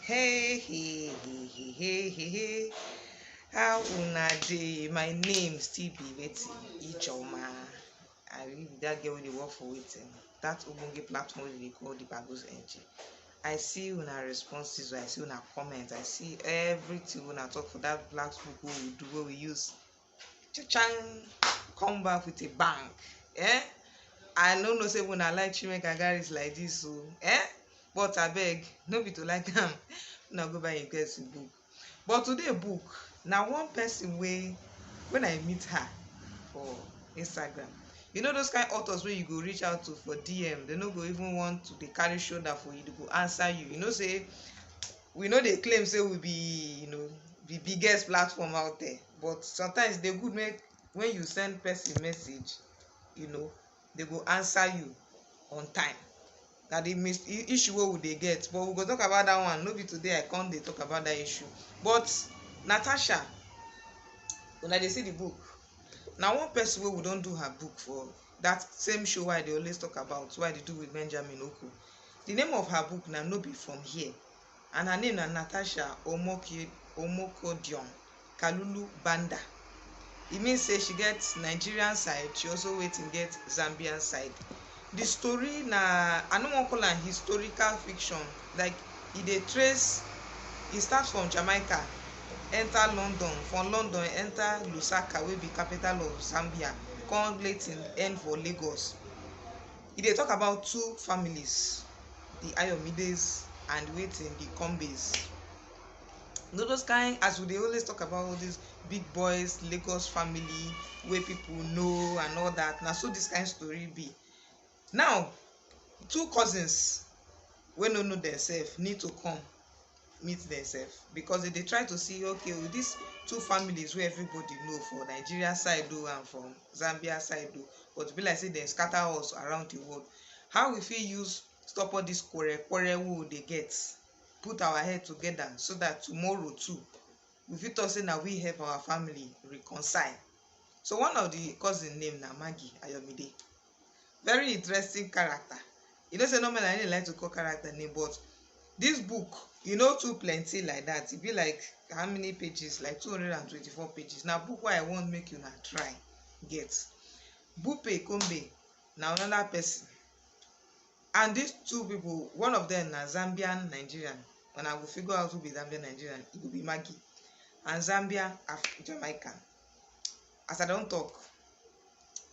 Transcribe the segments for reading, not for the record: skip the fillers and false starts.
Hey. How una dey? My name still be wetin? Ijeoma. I be that girl wey dey work for wetin? That ogbonge platform wey dey call the Bagus NG. I see una responses, I see una comment, I see everything una talk for that black book wey we do, wey we use chang come back with a bang. I no know say una like children gagaris like this o. But abeg, no be to like am. Una go buy im person book. But today book na one person wey when I meet her for Instagram, you know those kind authors wey you go reach out to for DM, they no go even want to dey carry shoulder for you, they go answer you. You know say we no dey claim say we be the biggest platform out there, but sometimes e dey good make when you send person message, they go answer you on time. Na the issue wey we dey get, but we go talk about that one. No be today I come dey talk about that issue. But Natasha, una dey see the book, na one person wey we don do her book for that same show wey I dey always talk about, wey I dey do with Benjamin Oko. The name of her book na No Be From Hia, and her name na Natasha Omokhodion-Banda. E mean say she get Nigerian side, she also wetin get Zambian side. The story na, I no wan call am historical fiction, like e dey trace, e start from Jamaica enter London, from London enter Lusaka wey be capital of Zambia, come later end for Lagos. E dey talk about two families, the Ayomides and wetin the Combes. You know those kind, as we dey always talk about all these big boys, Lagos family wey people know and all that, na so this kind story be. Now two cousins wey no know themselves need to come meet themselves, because they dey try to see, okay, with these two families wey everybody know for Nigeria side o and from Zambia side o, but e be like say dem scatter us around the world, how we fit use stop all this quarrel wey we dey get, put our head together so that tomorrow too we fit talk say na we help our family reconcile. So one of the cousin name na Maggie Ayomide. Very interesting character. You know say normally I didn't like to call character name, but this book, too plenty like that. It be like how many pages? Like 224 pages. Now book why I want make you na try get. Bupe Kombe na another person. And these two people, one of them na Zambian Nigerian. When I will figure out who be Zambian Nigerian, it will be Maggie. And Zambia Jamaican. As I don't talk,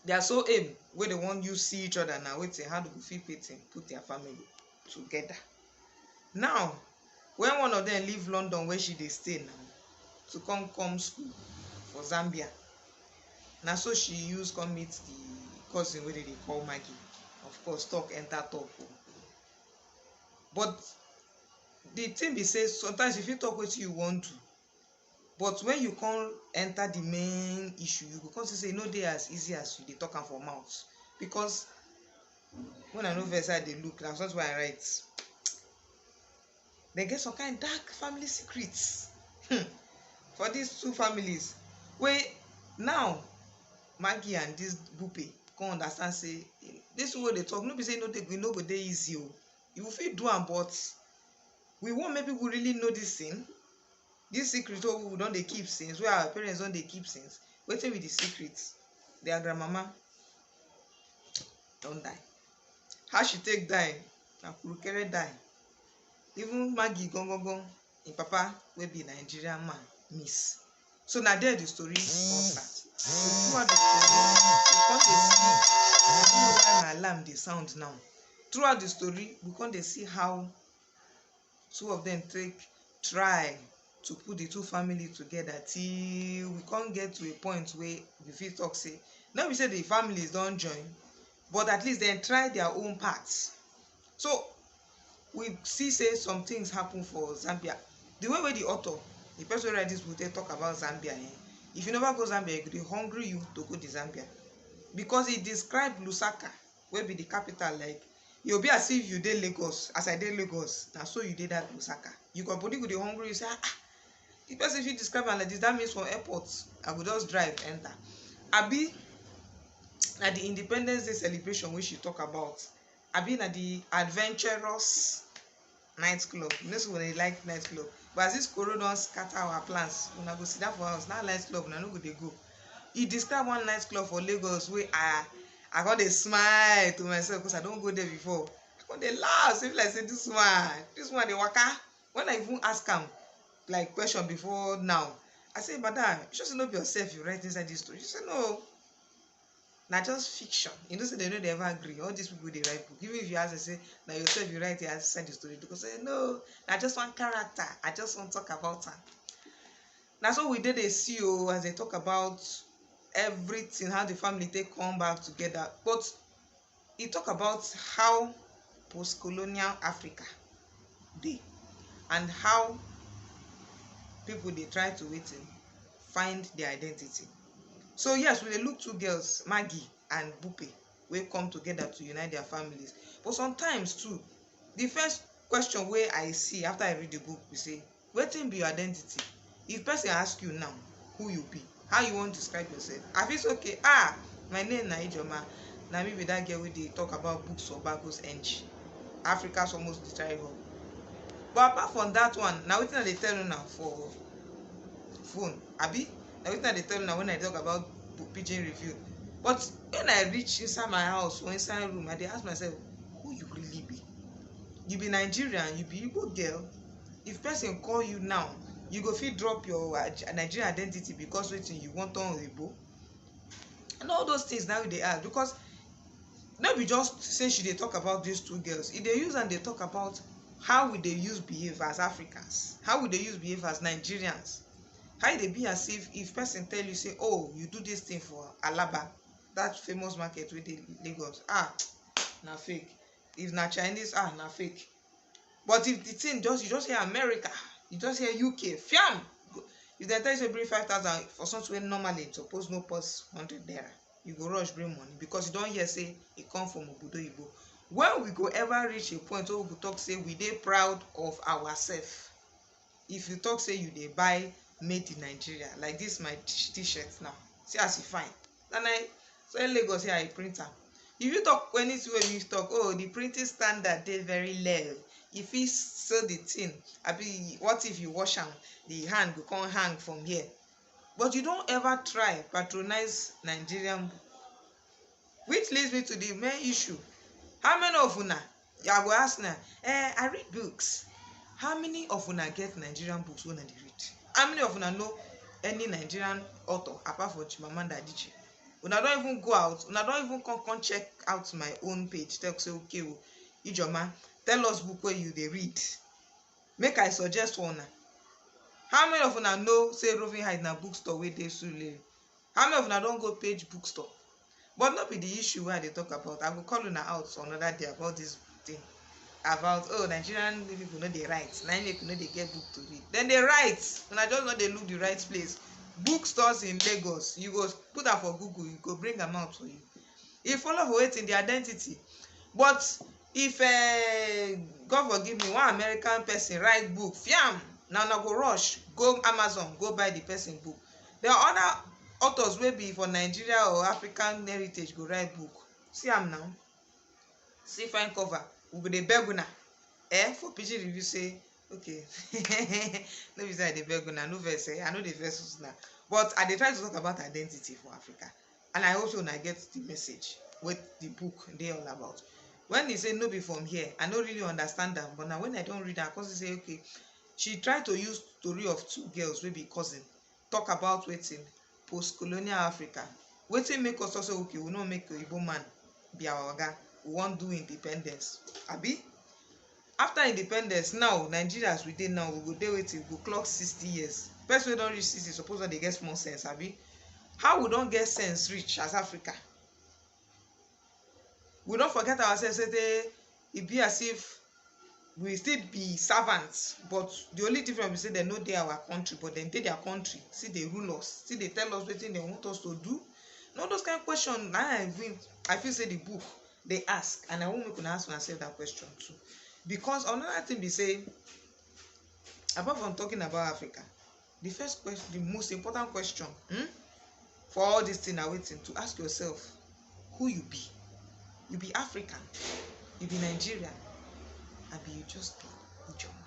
they are so aim where they want you see each other now. Wait, how do we fit put their family together? Now, when one of them leave London where she dey stay now to come school for Zambia, now so she use come meet the cousin where they call Maggie. Of course, talk enter talk. But the thing be say sometimes if you talk what you want to, but when you come enter the main issue, you go come say no dey as easy as you dey talk am for mouth. Because when I know verse I dey look, that's not why I write. They get some kind dark family secrets for these two families. Where now Maggie and this Bupe come understand say this way they talk, no be say no go dey easy o. You will fit do am, but we won't make people really know this thing. This secret we don dey keep since, where our parents don dey keep since. Wetin be the secrets? Their grandmama don die. How she take die? Na kurukere die. Even Maggie gongongon, im papa wey be Nigerian man miss. So na there the story come start. So throughout the story, we come dey see. I don't know why my alarm dey sound now. Throughout the story, we come dey see how two of them take try to put the two families together till we can't get to a point where we feel talk say, now we say the families don't join, but at least they try their own parts. So we see say some things happen for Zambia. The way the author, the person who write this book, they talk about Zambia. If you never go Zambia, it will be hungry you to go to Zambia, because he described Lusaka, where be the capital, like you'll be as if you did Lagos, as I did Lagos. Now so you did that Lusaka. You got body go the hungry, you say the person if you describe it like this, that means from airports I will just drive enter. Abi at the Independence Day celebration which you talk about, Abi na the adventurous nightclub. You know, so when they like nightclub. But as this corona don scatter our plans, una go sit down for house. Now nightclub, una no go dey go. He describe one nightclub for Lagos wey I got dey smile to myself because I don go there before. I come dey laugh, say like say this one dey waka. When I even ask am like question before now, I say, madam, you sure say no be yourself you write inside this story? She say no, na just fiction. You know, say they no dey ever agree. All these people dey write book. Even if you ask them, say na yourself you write it inside the story, they go say no, na just one character. I just wan talk about am. Na so we dey see as they talk about everything, how the family take come back together. But e talk about how post-colonial Africa dey and how people dey try to find their identity. So yes, we dey look two girls, Maggie and Bupe, wey come together to unite their families. But sometimes too, the first question wey I see after I read the book be say, wetin be your identity? If person ask you now who you be, how you wan describe yourself? I feel say okay, my name na Ijeoma, na me be that girl wey dey talk about books for Bagus NG, Africa's almost literary hub. But apart from that one, na wetin I dey tell una for phone, abi? Na wetin I dey tell una when I talk about Pidgin review. But when I reach inside my house or inside room, I dey ask myself, who you really be? You be Nigerian, you be Igbo girl. If person call you now, you go fit drop your Nigerian identity because wetin you want turn Igbo? And all those things now they ask, because no be just say she dey talk about these two girls. If they use and they talk about how we dey use behave as Africans, how we dey use behave as Nigerians, how e dey be as if person tell you say, oh, you do this thing for Alaba, that famous market wey dey Lagos, na fake. If na Chinese, na fake. But if the thing you just hear America, you just hear UK, fiam. If they tell you say bring 5,000 for something wey normally suppose no pass 100 naira, you go rush bring money because you don hear say e come from obodo Igbo. When we go ever reach a point where we go talk say we dey proud of ourselves? If you talk say you dey buy made in Nigeria, like this my t-shirt now, see as e fine, and so in Lagos here I print am. If you talk anything wey you talk, oh, the printing standard dey very low, if you sew the thing, abi what if you wash am, the hand go come hang from here. But you don't ever try patronize Nigerian book, which leads me to the main issue. How many of una, I go ask now, I read books. How many of una get Nigerian books when I dey read? How many of una know any Nigerian author apart from Chimamanda Adichie? Una don't even go out, una don't even come check out my own page, talk say, okay, Ijeoma, tell us book where you dey read, make I suggest one. How many of una know say Roving Heights na bookstore wey dey Surulere? How many of una don go Page bookstore? But not be the issue where they talk about. I will call una out another day about this thing, about Nigerian people know they write, Nigerian people know they get book to read. Then they write, and I just know they look the right place. Bookstores in Lagos, you go put that for Google, you go bring them out for you. You follow for it in the identity. But if God forgive me, one American person write book, fiam, now go rush, go Amazon, go buy the person book. There are other authors wey be for Nigeria or African heritage go write book. See am now, see fine cover, we go dey beg una for Pidgin review say okay. No be say I dey beg una, no vex, I know the vex una, but I dey try to talk about identity for Africa, and I hope una get the message what the book dey all about. When they say no be from here, I no really understand them, but now when I don read am, cause say okay, she try to use story of two girls wey be cousin, talk about wetin post-colonial Africa. Wetin make us also okay, we no make Igbo man be our oga, we wan do independence, abi? After independence, now Nigeria as we dey now, we go dey wetin, we go clock 60 years. Person wey don reach 60 suppose don dey get small sense, abi? How we don get sense reach as Africa? We don't forget ourselves, say e be as if we still be servants, but the only difference we say they know they our country, but then they their country, see they rule us, see they tell us what they want us to do. No, those kind of questions. I feel say the book they ask, and I won't make an ask myself that question too. Because another thing we say, apart from talking about Africa, the first question, the most important question for all this thing are waiting to ask yourself who you be. You be African, you be Nigerian, and be you just be. Ijeoma.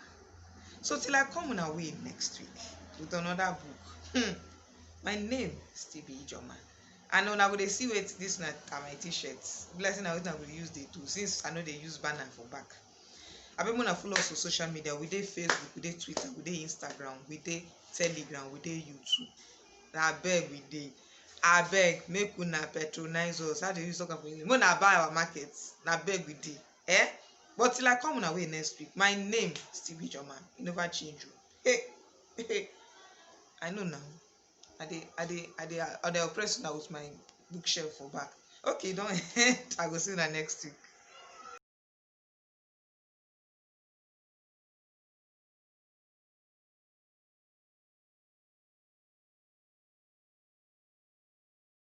So till I come on away next week with another book. My name still be Ijeoma. And una go dey see wait this na my t-shirts. Blessing na wetin I go use dey do since I know they use banner for back. Abeg una follow us for social media. We dey Facebook, we dey Twitter, we dey Instagram, we dey Telegram, we dey YouTube. Na abeg we dey. Abeg make una patronize us. How dey use talk am for English? Make una buy our market. Na abeg we dey. But till I come on away next week, my name still be Ijeoma. E never change o. Hey. I know now. I dey oppress una with my bookshelf for back. Okay, don't I go see you next week.